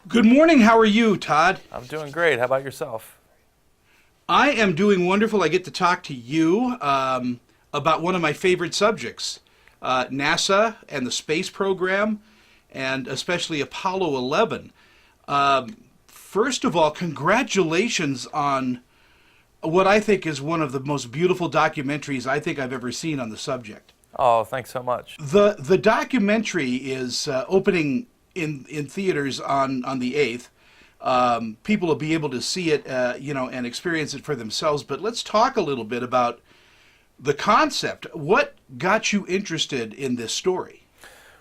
Good morning. How are you, Todd? I'm doing great. How about yourself? I am doing wonderful. I get to talk to you about one of my favorite subjects, NASA and the space program, and especially Apollo 11. First of all, congratulations on what I think is one of the most beautiful documentaries I think I've ever seen on the subject. Oh, thanks so much. The documentary is opening in theaters on the 8th. People will be able to see it, and experience it for themselves. But let's talk a little bit about the concept. What got you interested in this story?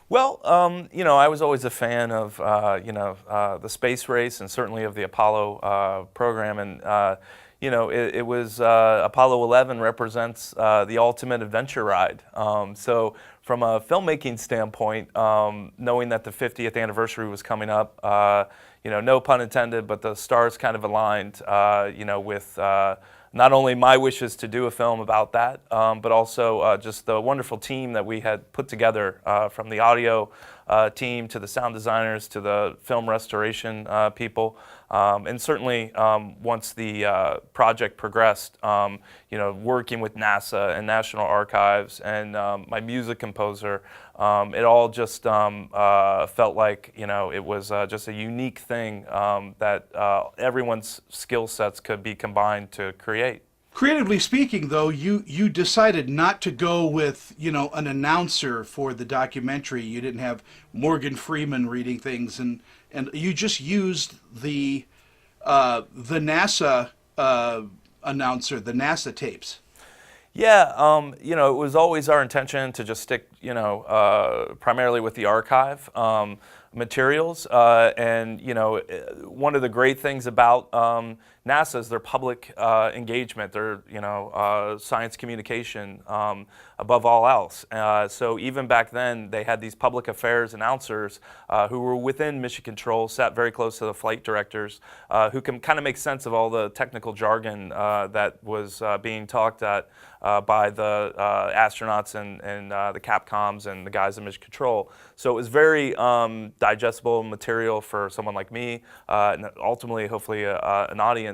Well, I was always a fan of, the space race and certainly of the Apollo program. And, it was Apollo 11 represents the ultimate adventure ride. So from a filmmaking standpoint, knowing that the 50th anniversary was coming up, no pun intended, but the stars kind of aligned, with not only my wishes to do a film about that, but also just the wonderful team that we had put together, from the audio team to the sound designers to the film restoration people. And certainly once the project progressed, working with NASA and National Archives and my music composer, it all just felt like, it was just a unique thing that everyone's skill sets could be combined to create. Creatively speaking, though, you decided not to go with an announcer for the documentary. You didn't have Morgan Freeman reading things, and you just used the NASA announcer, the NASA tapes. Yeah, it was always our intention to just stick, primarily with the archive materials. And, one of the great things about NASA is their public engagement, their, science communication above all else. So even back then, they had these public affairs announcers who were within mission control, sat very close to the flight directors, who can kind of make sense of all the technical jargon that was being talked at by the astronauts and the Capcoms and the guys in mission control. So it was very digestible material for someone like me, and ultimately, hopefully, an audience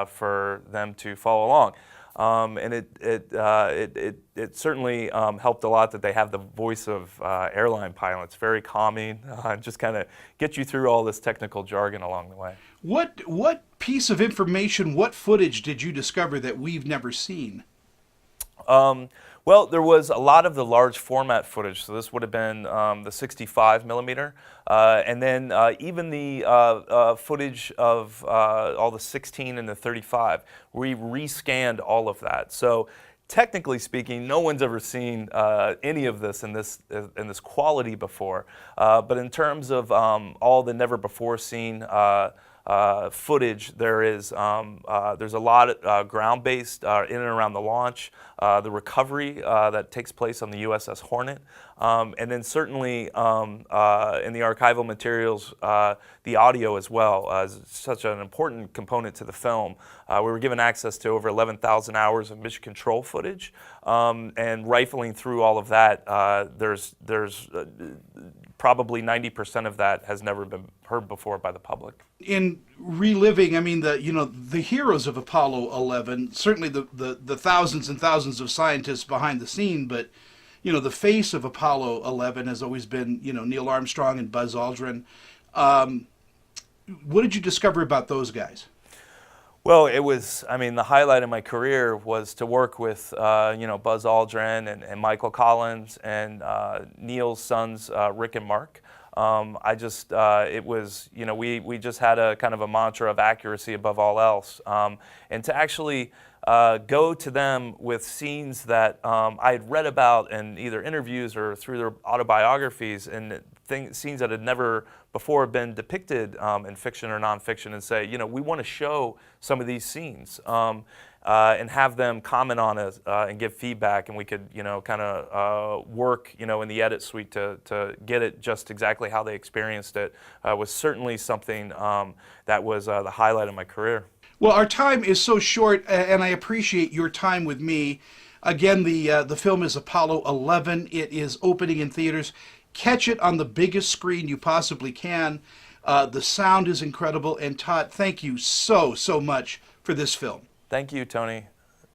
for them to follow along. And it certainly helped a lot that they have the voice of airline pilots, very calming, just kind of get you through all this technical jargon along the way. What piece of information, what footage did you discover that we've never seen? Well, there was a lot of the large format footage, so this would have been the 65 millimeter, and then even the footage of all the 16 and the 35. We rescanned all of that. So technically speaking, no one's ever seen any of this in this quality before. But in terms of all the never before seen footage, there's a lot ground-based in and around the launch, the recovery that takes place on the USS Hornet, and then certainly in the archival materials, the audio as well is such an important component to the film. We were given access to over 11,000 hours of mission control footage, and rifling through all of that, there's probably 90% of that has never been heard before by the public. In reliving, I mean, the heroes of Apollo 11, certainly the thousands and thousands of scientists behind the scene, but the face of Apollo 11 has always been Neil Armstrong and Buzz Aldrin. What did you discover about those guys? Well, the highlight of my career was to work with, Buzz Aldrin and Michael Collins and Neil's sons, Rick and Mark. It was, we just had a kind of a mantra of accuracy above all else. And to actually go to them with scenes that I had read about in either interviews or through their autobiographies, and scenes that had never before been depicted in fiction or nonfiction, and say, we want to show some of these scenes. And have them comment on it and give feedback, and we could, kind of work, in the edit suite to get it just exactly how they experienced it. Was certainly something that was the highlight of my career. Well, our time is so short, and I appreciate your time with me. Again, the film is Apollo 11. It is opening in theaters. Catch it on the biggest screen you possibly can. The sound is incredible. And Todd, thank you so much for this film. Thank you, Tony.